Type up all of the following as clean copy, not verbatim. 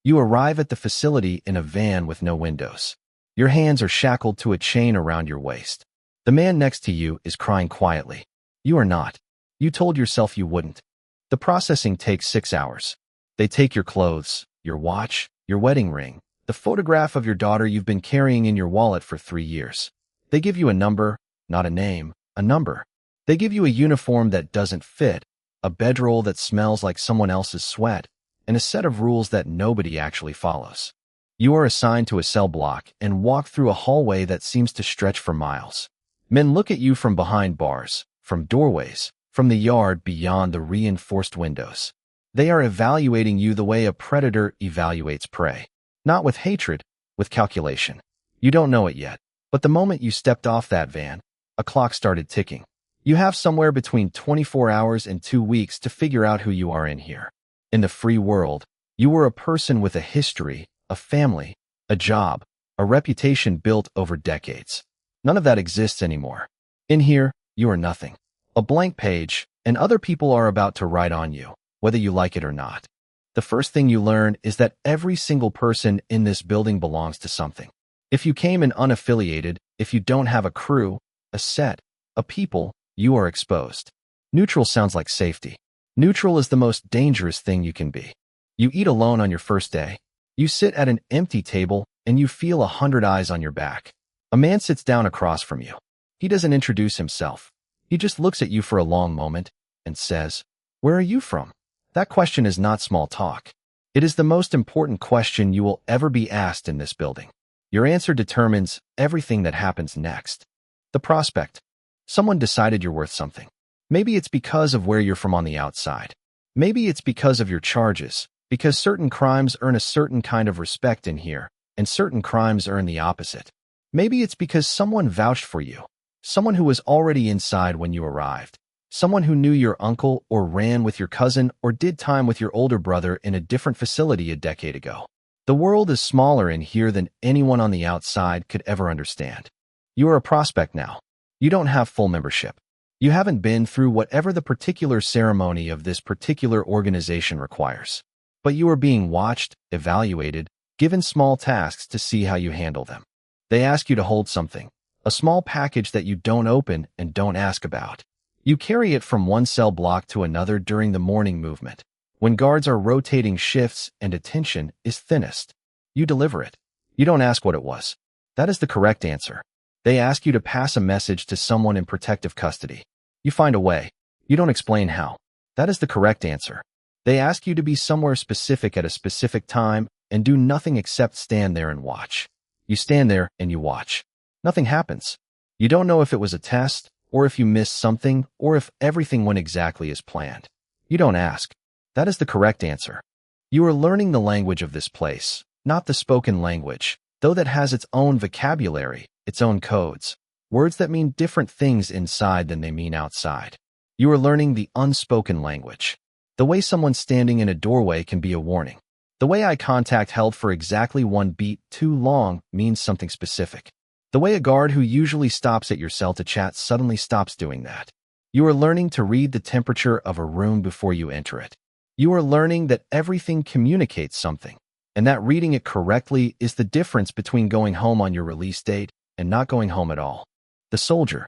You arrive at the facility in a van with no windows. Your hands are shackled to a chain around your waist. The man next to you is crying quietly. You are not. You told yourself you wouldn't. The processing takes 6 hours. They take your clothes, your watch, your wedding ring, the photograph of your daughter you've been carrying in your wallet for 3 years. They give you a number, not a name, a number. They give you a uniform that doesn't fit, a bedroll that smells like someone else's sweat, and a set of rules that nobody actually follows. You are assigned to a cell block and walk through a hallway that seems to stretch for miles. Men look at you from behind bars, from doorways, from the yard beyond the reinforced windows. They are evaluating you the way a predator evaluates prey. Not with hatred, with calculation. You don't know it yet, but the moment you stepped off that van, a clock started ticking. You have somewhere between 24 hours and 2 weeks to figure out who you are in here. In the free world, you were a person with a history, a family, a job, a reputation built over decades. None of that exists anymore. In here, you are nothing. A blank page, and other people are about to write on you, whether you like it or not. The first thing you learn is that every single person in this building belongs to something. If you came in unaffiliated, if you don't have a crew, a set, a people, you are exposed. Neutral sounds like safety. Neutral is the most dangerous thing you can be. You eat alone on your first day. You sit at an empty table and you feel 100 eyes on your back. A man sits down across from you. He doesn't introduce himself. He just looks at you for a long moment and says, "Where are you from?" That question is not small talk. It is the most important question you will ever be asked in this building. Your answer determines everything that happens next. The prospect. Someone decided you're worth something. Maybe it's because of where you're from on the outside. Maybe it's because of your charges, because certain crimes earn a certain kind of respect in here, and certain crimes earn the opposite. Maybe it's because someone vouched for you, someone who was already inside when you arrived, someone who knew your uncle or ran with your cousin or did time with your older brother in a different facility a decade ago. The world is smaller in here than anyone on the outside could ever understand. You are a prospect now. You don't have full membership. You haven't been through whatever the particular ceremony of this particular organization requires. But you are being watched, evaluated, given small tasks to see how you handle them. They ask you to hold something, a small package that you don't open and don't ask about. You carry it from one cell block to another during the morning movement, when guards are rotating shifts and attention is thinnest. You deliver it. You don't ask what it was. That is the correct answer. They ask you to pass a message to someone in protective custody. You find a way. You don't explain how. That is the correct answer. They ask you to be somewhere specific at a specific time and do nothing except stand there and watch. You stand there and you watch. Nothing happens. You don't know if it was a test, or if you missed something, or if everything went exactly as planned. You don't ask. That is the correct answer. You are learning the language of this place, not the spoken language, though that has its own vocabulary, its own codes, words that mean different things inside than they mean outside. You are learning the unspoken language. The way someone standing in a doorway can be a warning. The way eye contact held for exactly 1 beat too long means something specific. The way a guard who usually stops at your cell to chat suddenly stops doing that. You are learning to read the temperature of a room before you enter it. You are learning that everything communicates something, and that reading it correctly is the difference between going home on your release date and not going home at all. The soldier.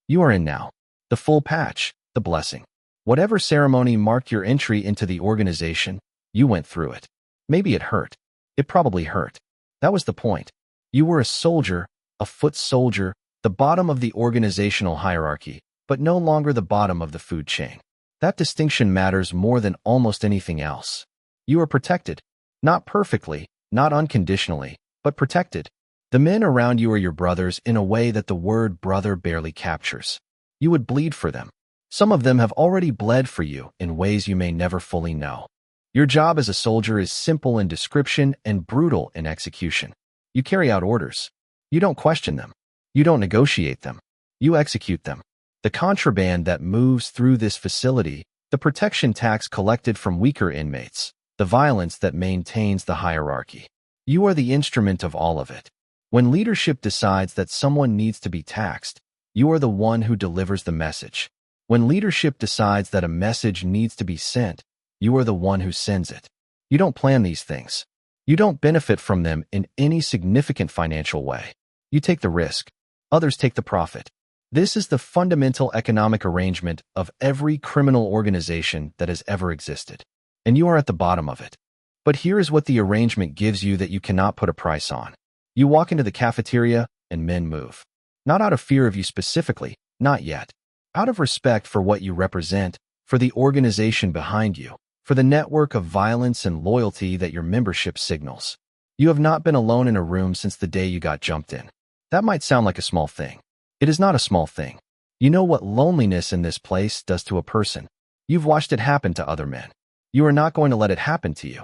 You are in now. The full patch, the blessing. Whatever ceremony marked your entry into the organization, you went through it. Maybe it hurt. It probably hurt. That was the point. You were a soldier, a foot soldier, the bottom of the organizational hierarchy, but no longer the bottom of the food chain. That distinction matters more than almost anything else. You are protected. Not perfectly, not unconditionally, but protected. The men around you are your brothers in a way that the word brother barely captures. You would bleed for them. Some of them have already bled for you in ways you may never fully know. Your job as a soldier is simple in description and brutal in execution. You carry out orders. You don't question them. You don't negotiate them. You execute them. The contraband that moves through this facility, the protection tax collected from weaker inmates, the violence that maintains the hierarchy. You are the instrument of all of it. When leadership decides that someone needs to be taxed, you are the one who delivers the message. When leadership decides that a message needs to be sent, you are the one who sends it. You don't plan these things. You don't benefit from them in any significant financial way. You take the risk. Others take the profit. This is the fundamental economic arrangement of every criminal organization that has ever existed. And you are at the bottom of it. But here is what the arrangement gives you that you cannot put a price on. You walk into the cafeteria and men move. Not out of fear of you specifically, not yet. Out of respect for what you represent, for the organization behind you, for the network of violence and loyalty that your membership signals. You have not been alone in a room since the day you got jumped in. That might sound like a small thing. It is not a small thing. You know what loneliness in this place does to a person. You've watched it happen to other men. You are not going to let it happen to you.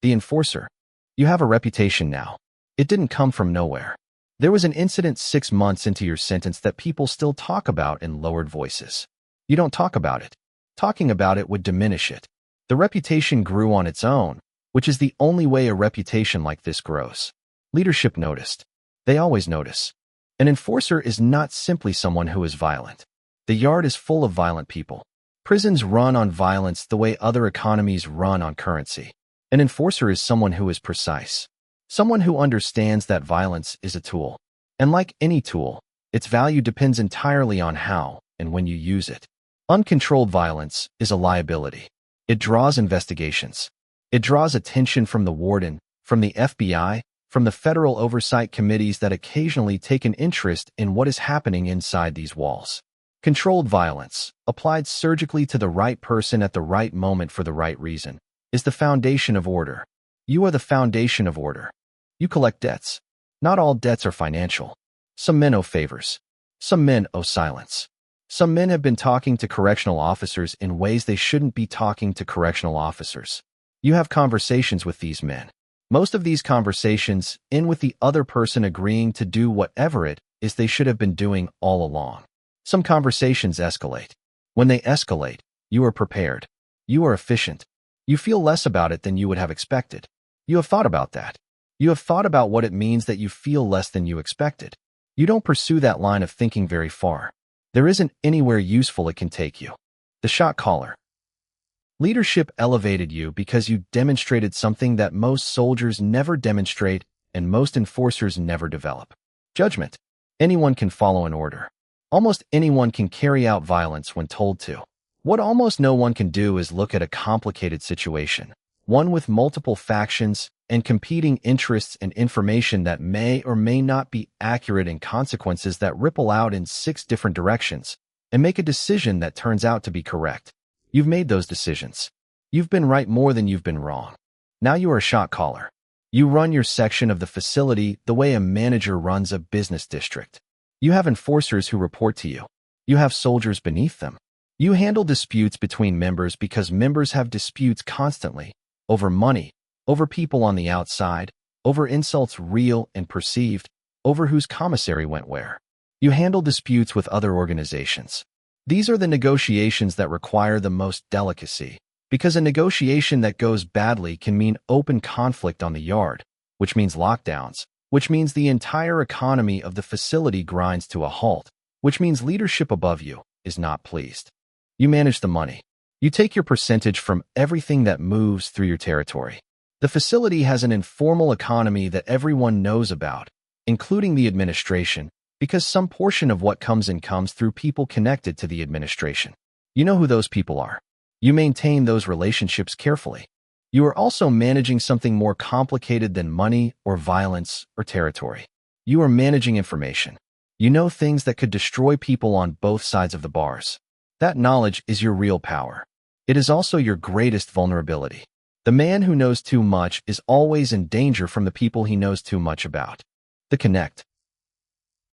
The enforcer. You have a reputation now. It didn't come from nowhere. There was an incident 6 months into your sentence that people still talk about in lowered voices. You don't talk about it. Talking about it would diminish it. The reputation grew on its own, which is the only way a reputation like this grows. Leadership noticed. They always notice. An enforcer is not simply someone who is violent. The yard is full of violent people. Prisons run on violence the way other economies run on currency. An enforcer is someone who is precise. Someone who understands that violence is a tool. And like any tool, its value depends entirely on how and when you use it. Uncontrolled violence is a liability. It draws investigations. It draws attention from the warden, from the FBI, from the federal oversight committees that occasionally take an interest in what is happening inside these walls. Controlled violence, applied surgically to the right person at the right moment for the right reason, is the foundation of order. You are the foundation of order. You collect debts. Not all debts are financial. Some men owe favors. Some men owe silence. Some men have been talking to correctional officers in ways they shouldn't be talking to correctional officers. You have conversations with these men. Most of these conversations end with the other person agreeing to do whatever it is they should have been doing all along. Some conversations escalate. When they escalate, you are prepared. You are efficient. You feel less about it than you would have expected. You have thought about that. You have thought about what it means that you feel less than you expected. You don't pursue that line of thinking very far. There isn't anywhere useful it can take you. The shot caller. Leadership elevated you because you demonstrated something that most soldiers never demonstrate and most enforcers never develop. Judgment. Anyone can follow an order. Almost anyone can carry out violence when told to. What almost no one can do is look at a complicated situation, one with multiple factions and competing interests and information that may or may not be accurate and consequences that ripple out in 6 different directions, and make a decision that turns out to be correct. You've made those decisions. You've been right more than you've been wrong. Now you are a shot caller. You run your section of the facility the way a manager runs a business district. You have enforcers who report to you. You have soldiers beneath them. You handle disputes between members because members have disputes constantly, over money, over people on the outside, over insults real and perceived, over whose commissary went where. You handle disputes with other organizations. These are the negotiations that require the most delicacy, because a negotiation that goes badly can mean open conflict on the yard, which means lockdowns, which means the entire economy of the facility grinds to a halt, which means leadership above you is not pleased. You manage the money. You take your percentage from everything that moves through your territory. The facility has an informal economy that everyone knows about, including the administration, because some portion of what comes in comes through people connected to the administration. You know who those people are. You maintain those relationships carefully. You are also managing something more complicated than money or violence or territory. You are managing information. You know things that could destroy people on both sides of the bars. That knowledge is your real power. It is also your greatest vulnerability. The man who knows too much is always in danger from the people he knows too much about. The connect.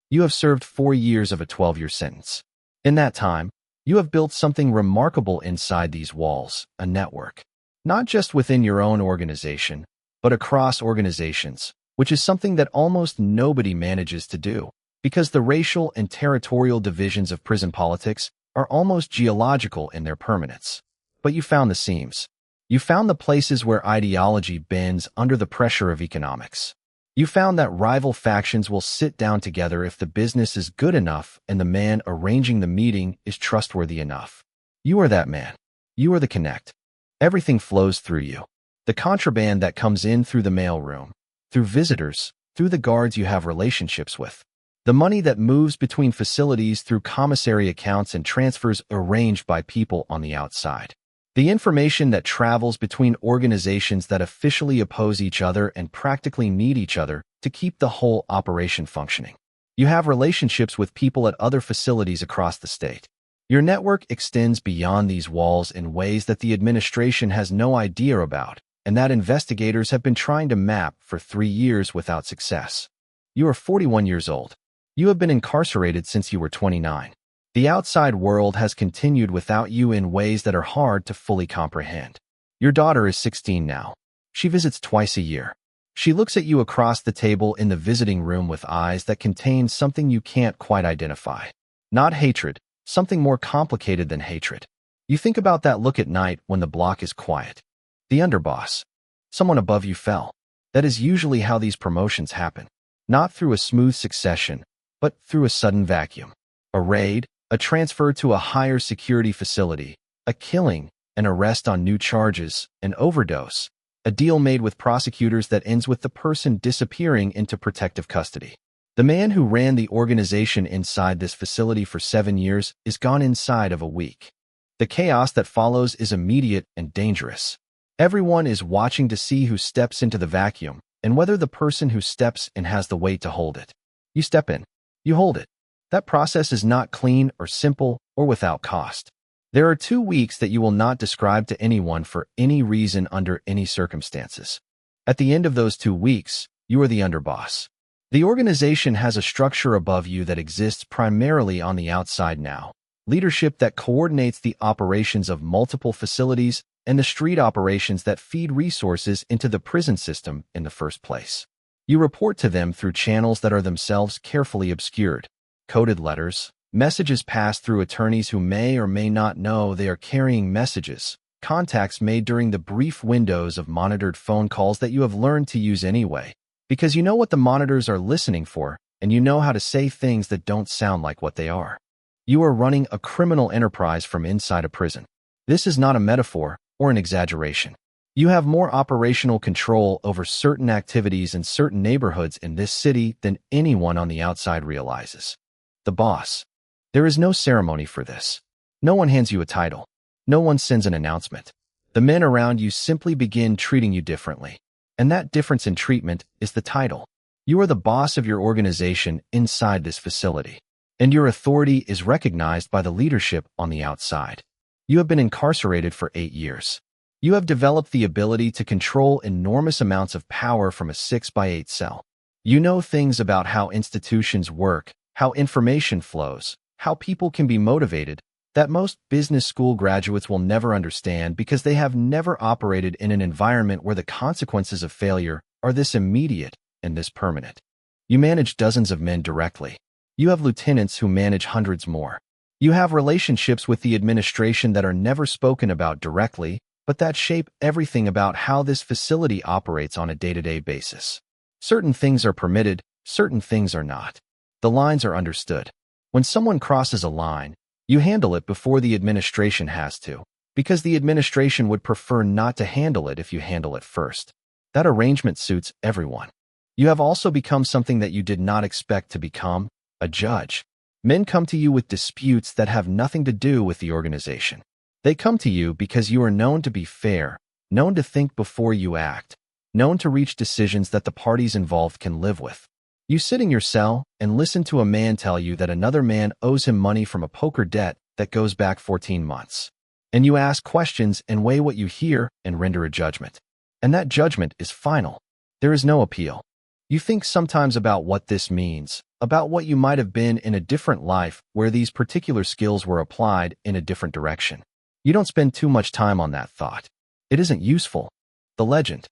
You have served 4 years of a 12-year sentence. In that time, you have built something remarkable inside these walls, a network. Not just within your own organization, but across organizations, which is something that almost nobody manages to do, because the racial and territorial divisions of prison politics are almost geological in their permanence. But you found the seams. You found the places where ideology bends under the pressure of economics. You found that rival factions will sit down together if the business is good enough and the man arranging the meeting is trustworthy enough. You are that man. You are the connect. Everything flows through you. The contraband that comes in through the mailroom, through visitors, through the guards you have relationships with. The money that moves between facilities through commissary accounts and transfers arranged by people on the outside. The information that travels between organizations that officially oppose each other and practically need each other to keep the whole operation functioning. You have relationships with people at other facilities across the state. Your network extends beyond these walls in ways that the administration has no idea about, and that investigators have been trying to map for 3 years without success. You are 41 years old. You have been incarcerated since you were 29. The outside world has continued without you in ways that are hard to fully comprehend. Your daughter is 16 now. She visits twice a year. She looks at you across the table in the visiting room with eyes that contain something you can't quite identify. Not hatred, something more complicated than hatred. You think about that look at night when the block is quiet. The underboss. Someone above you fell. That is usually how these promotions happen. Not through a smooth succession, but through a sudden vacuum. A raid, a transfer to a higher security facility, a killing, an arrest on new charges, an overdose, a deal made with prosecutors that ends with the person disappearing into protective custody. The man who ran the organization inside this facility for 7 years is gone inside of a week. The chaos that follows is immediate and dangerous. Everyone is watching to see who steps into the vacuum and whether the person who steps in has the weight to hold it. You step in. You hold it. That process is not clean or simple or without cost. There are 2 weeks that you will not describe to anyone for any reason under any circumstances. At the end of those 2 weeks, you are the underboss. The organization has a structure above you that exists primarily on the outside now. Leadership that coordinates the operations of multiple facilities and the street operations that feed resources into the prison system in the first place. You report to them through channels that are themselves carefully obscured. Coded letters, messages passed through attorneys who may or may not know they are carrying messages, contacts made during the brief windows of monitored phone calls that you have learned to use anyway, because you know what the monitors are listening for and you know how to say things that don't sound like what they are. You are running a criminal enterprise from inside a prison. This is not a metaphor or an exaggeration. You have more operational control over certain activities in certain neighborhoods in this city than anyone on the outside realizes. The boss. There is no ceremony for this. No one hands you a title. No one sends an announcement. The men around you simply begin treating you differently. And that difference in treatment is the title. You are the boss of your organization inside this facility. And your authority is recognized by the leadership on the outside. You have been incarcerated for 8 years. You have developed the ability to control enormous amounts of power from a 6x8 cell. You know things about how institutions work, how information flows, how people can be motivated, that most business school graduates will never understand because they have never operated in an environment where the consequences of failure are this immediate and this permanent. You manage dozens of men directly. You have lieutenants who manage hundreds more. You have relationships with the administration that are never spoken about directly, but that shape everything about how this facility operates on a day-to-day basis. Certain things are permitted, certain things are not. The lines are understood. When someone crosses a line, you handle it before the administration has to, because the administration would prefer not to handle it if you handle it first. That arrangement suits everyone. You have also become something that you did not expect to become, a judge. Men come to you with disputes that have nothing to do with the organization. They come to you because you are known to be fair, known to think before you act, known to reach decisions that the parties involved can live with. You sit in your cell and listen to a man tell you that another man owes him money from a poker debt that goes back 14 months. And you ask questions and weigh what you hear and render a judgment. And that judgment is final. There is no appeal. You think sometimes about what this means, about what you might have been in a different life where these particular skills were applied in a different direction. You don't spend too much time on that thought. It isn't useful. The legend.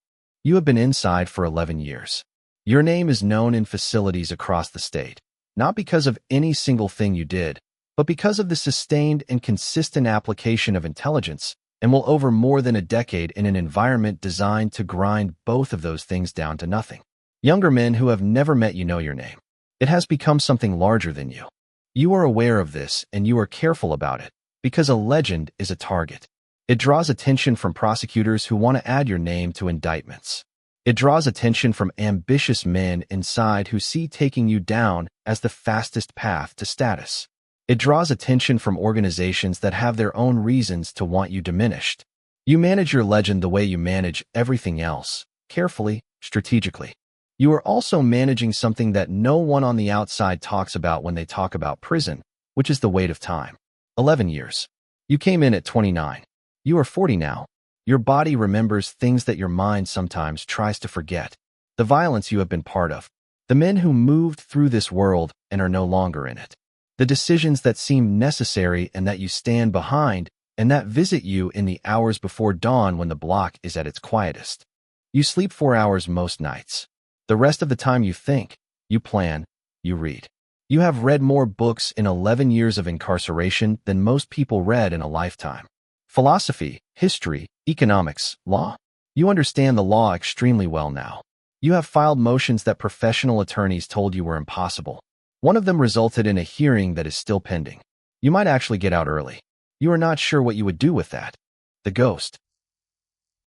You have been inside for 11 years. Your name is known in facilities across the state, not because of any single thing you did, but because of the sustained and consistent application of intelligence, and will over more than a decade in an environment designed to grind both of those things down to nothing. Younger men who have never met you know your name. It has become something larger than you. You are aware of this and you are careful about it, because a legend is a target. It draws attention from prosecutors who want to add your name to indictments. It draws attention from ambitious men inside who see taking you down as the fastest path to status. It draws attention from organizations that have their own reasons to want you diminished. You manage your legend the way you manage everything else, carefully, strategically. You are also managing something that no one on the outside talks about when they talk about prison, which is the weight of time. 11 years. You came in at 29. You are 40 now. Your body remembers things that your mind sometimes tries to forget. The violence you have been part of. The men who moved through this world and are no longer in it. The decisions that seem necessary and that you stand behind and that visit you in the hours before dawn when the block is at its quietest. You sleep 4 hours most nights. The rest of the time you think, you plan, you read. You have read more books in 11 years of incarceration than most people read in a lifetime. Philosophy, history, economics, law. You understand the law extremely well now. You have filed motions that professional attorneys told you were impossible. One of them resulted in a hearing that is still pending. You might actually get out early. You are not sure what you would do with that. The ghost.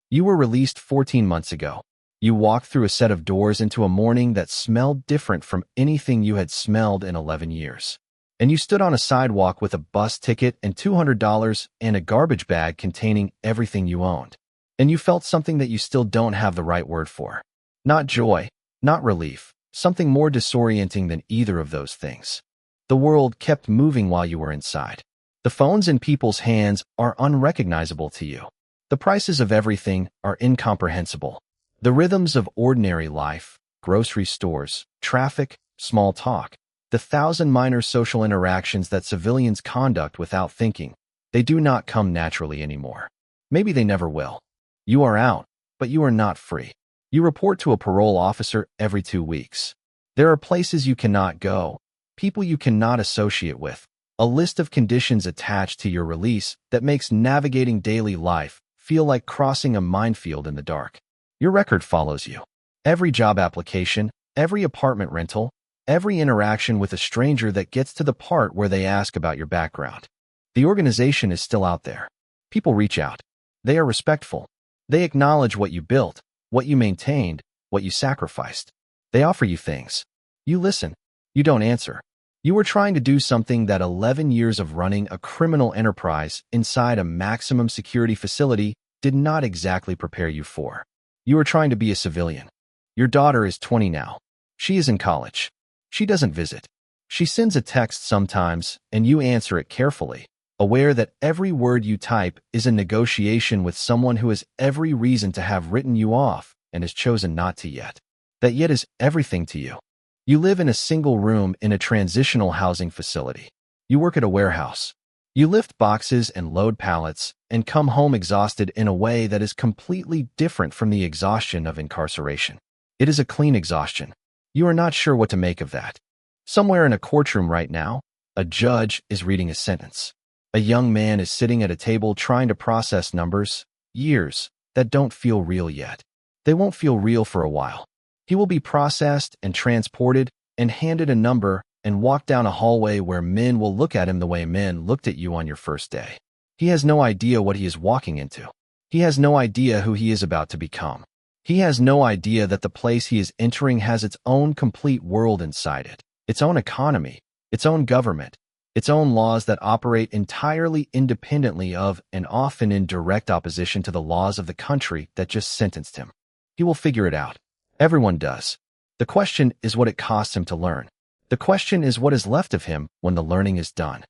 You were released 14 months ago. You walked through a set of doors into a morning that smelled different from anything you had smelled in 11 years. And you stood on a sidewalk with a bus ticket and $200 and a garbage bag containing everything you owned. And you felt something that you still don't have the right word for. Not joy, not relief, something more disorienting than either of those things. The world kept moving while you were inside. The phones in people's hands are unrecognizable to you. The prices of everything are incomprehensible. The rhythms of ordinary life, grocery stores, traffic, small talk, the 1,000 minor social interactions that civilians conduct without thinking, they do not come naturally anymore. Maybe they never will. You are out, but you are not free. You report to a parole officer every 2 weeks. There are places you cannot go, people you cannot associate with, a list of conditions attached to your release that makes navigating daily life feel like crossing a minefield in the dark. Your record follows you. Every job application, every apartment rental, every interaction with a stranger that gets to the part where they ask about your background. The organization is still out there. People reach out. They are respectful. They acknowledge what you built, what you maintained, what you sacrificed. They offer you things. You listen. You don't answer. You were trying to do something that 11 years of running a criminal enterprise inside a maximum security facility did not exactly prepare you for. You are trying to be a civilian. Your daughter is 20 now. She is in college. She doesn't visit. She sends a text sometimes, and you answer it carefully, aware that every word you type is a negotiation with someone who has every reason to have written you off and has chosen not to yet. That yet is everything to you. You live in a single room in a transitional housing facility. You work at a warehouse. You lift boxes and load pallets and come home exhausted in a way that is completely different from the exhaustion of incarceration. It is a clean exhaustion. You are not sure what to make of that. Somewhere in a courtroom right now, a judge is reading a sentence. A young man is sitting at a table trying to process numbers, years, that don't feel real yet. They won't feel real for a while. He will be processed and transported and handed a number and walk down a hallway where men will look at him the way men looked at you on your first day. He has no idea what he is walking into. He has no idea who he is about to become. He has no idea that the place he is entering has its own complete world inside it, its own economy, its own government, its own laws that operate entirely independently of and often in direct opposition to the laws of the country that just sentenced him. He will figure it out. Everyone does. The question is what it costs him to learn. The question is what is left of him when the learning is done.